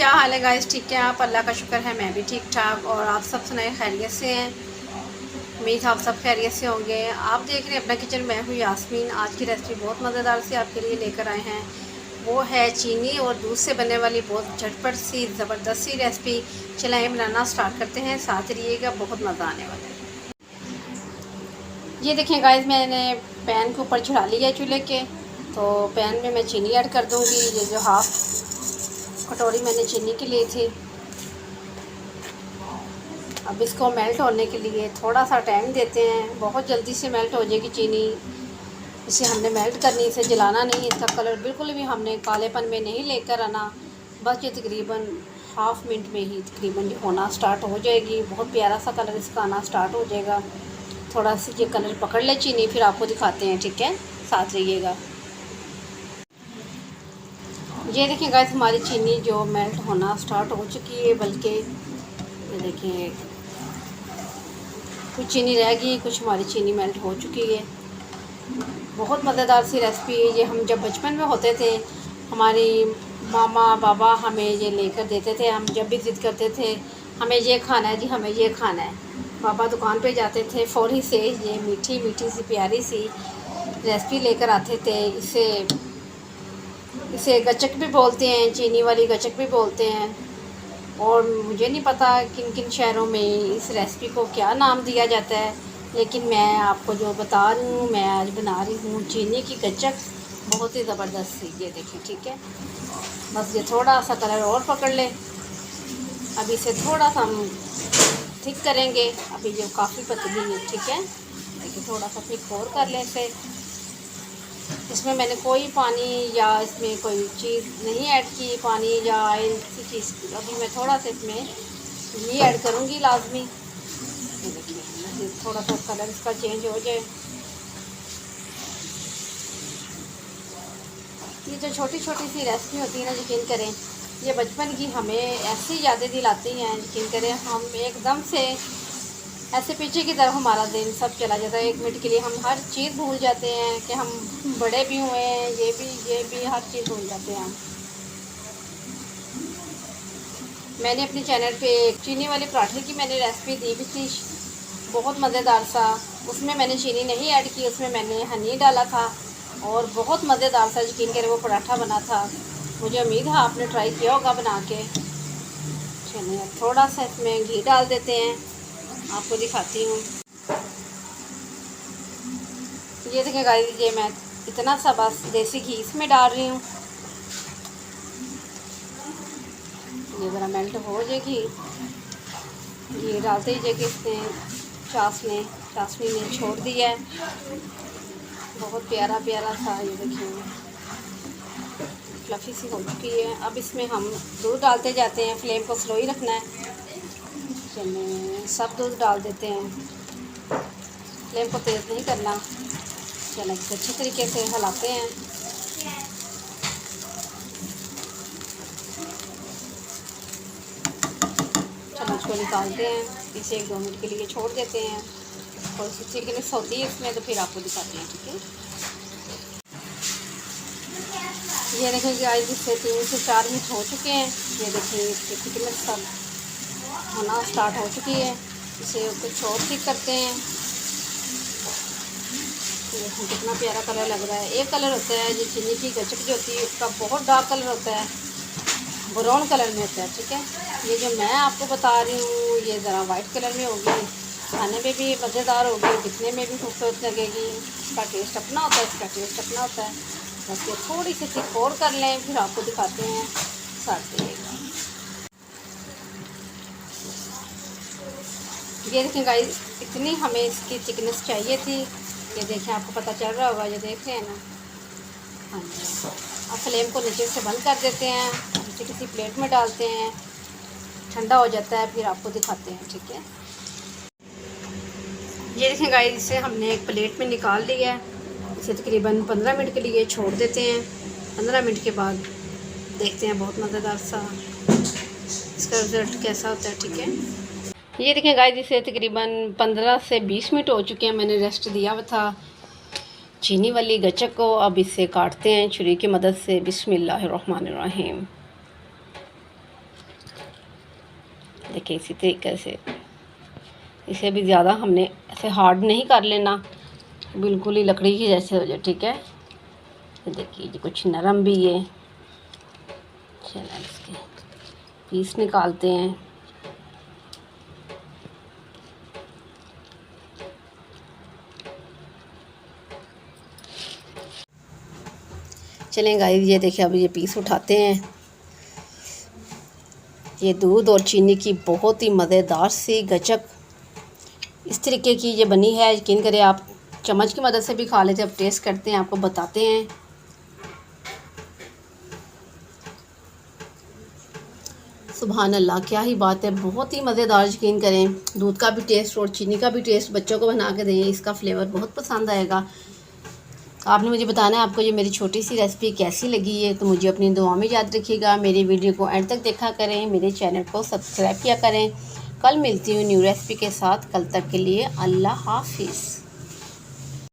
क्या हाल है गाइस? ठीक है आप? अल्लाह का शुक्र है मैं भी ठीक ठाक। और आप सब सुनाए खैरियत से हैं? उम्मीद आप सब खैरियत से होंगे। आप देख रहे हैं अपना किचन, मैं हूँ यास्मीन। आज की रेसिपी बहुत मज़ेदार सी आपके लिए लेकर आए हैं। वो है चीनी और दूध से बनने वाली बहुत झटपट सी ज़बरदस्त सी रेसिपी। चलाएँ बनाना स्टार्ट करते हैं, साथ रहिएगा, बहुत मज़ा आने वाला है। ये देखें गाइस, मैंने पैन के ऊपर चढ़ा लिया है चूल्हे के। तो पैन में मैं चीनी ऐड कर दूँगी। ये जो हाफ़ कटोरी मैंने चीनी की ली थी। अब इसको मेल्ट होने के लिए थोड़ा सा टाइम देते हैं। बहुत जल्दी से मेल्ट हो जाएगी चीनी। इसे हमने मेल्ट करनी, इसे जलाना नहीं। इसका कलर बिल्कुल भी हमने कालेपन में नहीं लेकर आना। बस ये तकरीबन हाफ़ मिनट में ही तकरीबन ये होना स्टार्ट हो जाएगी। बहुत प्यारा सा कलर इसका आना स्टार्ट हो जाएगा। थोड़ा सा ये कलर पकड़ ले चीनी, फिर आपको दिखाते हैं, ठीक है? साथ रहिएगा। ये देखिए गाइस, हमारी चीनी जो मेल्ट होना स्टार्ट हो चुकी है। बल्कि ये देखिए कुछ चीनी रह गई, कुछ हमारी चीनी मेल्ट हो चुकी है। बहुत मज़ेदार सी रेसिपी है ये। हम जब बचपन में होते थे, हमारी मामा बाबा हमें ये लेकर देते थे। हम जब भी ज़िद करते थे हमें ये खाना है जी, हमें ये खाना है, बाबा दुकान पे जाते थे, फ़ौरी से ये मीठी मीठी सी प्यारी सी रेसिपी लेकर आते थे। इसे गचक भी बोलते हैं, चीनी वाली गचक भी बोलते हैं। और मुझे नहीं पता किन किन शहरों में इस रेसिपी को क्या नाम दिया जाता है, लेकिन मैं आपको जो बता रही हूँ, मैं आज बना रही हूँ चीनी की गचक। बहुत ही ज़बरदस्त सी, ये देखें, ठीक है? बस ये थोड़ा सा कलर और पकड़ ले। अब इसे थोड़ा सा हम थिक करेंगे। अभी जो काफ़ी पतली है, ठीक है? देखिए थोड़ा सा थिक और कर लें इसे। इसमें मैंने कोई पानी या इसमें कोई चीज़ नहीं ऐड की, पानी या ऑयल किसी चीज़ की। अभी मैं थोड़ा सा इसमें घी ऐड करूँगी लाजमी। ये देखिए थोड़ा सा कलर इसका चेंज हो जाए। ये जो छोटी छोटी सी रेसिपी होती है ना, यकीन करें ये बचपन की हमें ऐसी यादें दिलाती हैं। यकीन करें हम एकदम से ऐसे पीछे की तरफ हमारा दिन सब चला जाता है। 1 मिनट के लिए हम हर चीज़ भूल जाते हैं कि हम बड़े भी हुए हैं। ये भी हर चीज़ भूल जाते हैं हम। मैंने अपने चैनल पे एक चीनी वाले पराठे की मैंने रेसिपी दी भी थी, बहुत मज़ेदार सा। उसमें मैंने चीनी नहीं ऐड की, उसमें मैंने हनी डाला था और बहुत मज़ेदार सा यकीन करें वो पराठा बना था। मुझे उम्मीद है आपने ट्राई किया होगा बना के। चलिए थोड़ा सा इसमें घी डाल देते हैं, आपको दिखाती हूँ। ये देखिए गाइस, ये मैं इतना सा बस देसी घी इसमें डाल रही हूँ। ये ज़रा मेल्ट हो जाएगी। घी डालते ही जाके इसने चाशनी ने छोड़ दिया है। बहुत प्यारा प्यारा सा, ये देखिए फ्लफ़ी सी हो चुकी है। अब इसमें हम दूध डालते जाते हैं। फ्लेम को स्लो ही रखना है। चलिए सब दूध डाल देते हैं, फ्लेम को तेज़ नहीं करना। चलिए इसे अच्छी तरीके से हिलाते हैं। चलो इसको निकालते हैं, इसे 1-2 मिनट के लिए छोड़ देते हैं। थोड़ी सी थिकनेस होती है इसमें, तो फिर आपको दिखाते हैं, ठीक है? ये देखें कि आज इससे 3 से 4 मिनट हो चुके हैं। ये देखिए इसकी थिकनेस सब होना स्टार्ट हो चुकी है। इसे कुछ और ठीक करते हैं। देखिए कितना प्यारा कलर लग रहा है। एक कलर होता है जो चीनी की गचक जो होती है उसका बहुत डार्क कलर होता है, ब्राउन कलर में होता है, ठीक है? ये जो मैं आपको बता रही हूँ ये ज़रा वाइट कलर में होगी। खाने में भी मज़ेदार होगी, दिखने में भी खूबसूरत लगेगी। इसका टेस्ट अपना होता है, इसका टेस्ट अपना होता है। बस ये थोड़ी सी थिक और कर लें, फिर आपको दिखाते हैं, साथ रहिएगा। ये देखें गाइस, इतनी हमें इसकी थिकनेस चाहिए थी। ये देखें, आपको पता चल रहा होगा, ये देख रहे हैं ना? हाँ जी। अब फ्लेम को नीचे से बंद कर देते हैं, इसे किसी प्लेट में डालते हैं, ठंडा हो जाता है, फिर आपको दिखाते हैं, ठीक है? ये देखें गाइस, इसे हमने एक प्लेट में निकाल लिया है। इसे तकरीबन 15 मिनट के लिए छोड़ देते हैं। 15 मिनट के बाद देखते हैं बहुत मज़ेदार सा इसका रिज़ल्ट कैसा होता है, ठीक है? ये देखें गाइस, इसे तकरीबन 15 से 20 मिनट हो चुके हैं। मैंने रेस्ट दिया हुआ था चीनी वाली गचक को। अब इसे काटते हैं छुरी की मदद से। बिस्मिल्लाहिर्रहमानिर्रहीम। देखिए इसी तरीके से, इसे भी ज़्यादा हमने ऐसे हार्ड नहीं कर लेना, बिल्कुल ही लकड़ी की जैसे हो जाए, ठीक है। ये देखिए ये कुछ नरम भी है। चलिए इसके पीस निकालते हैं। चलें गाइस, ये देखिए अब ये पीस उठाते हैं। ये दूध और चीनी की बहुत ही मज़ेदार सी गचक इस तरीके की ये बनी है। यकीन करें आप चम्मच की मदद से भी खा लेते हैं। अब टेस्ट करते हैं, आपको बताते हैं। सुभान अल्लाह, क्या ही बात है, बहुत ही मज़ेदार। यकीन करें, दूध का भी टेस्ट और चीनी का भी टेस्ट बच्चों को बना के दें, इसका फ्लेवर बहुत पसंद आएगा। आपने मुझे बताना है आपको ये मेरी छोटी सी रेसिपी कैसी लगी है। तो मुझे अपनी दुआ में याद रखिएगा। मेरी वीडियो को एंड तक देखा करें, मेरे चैनल को सब्सक्राइब किया करें। कल मिलती हूँ न्यू रेसिपी के साथ। कल तक के लिए अल्लाह हाफिज़।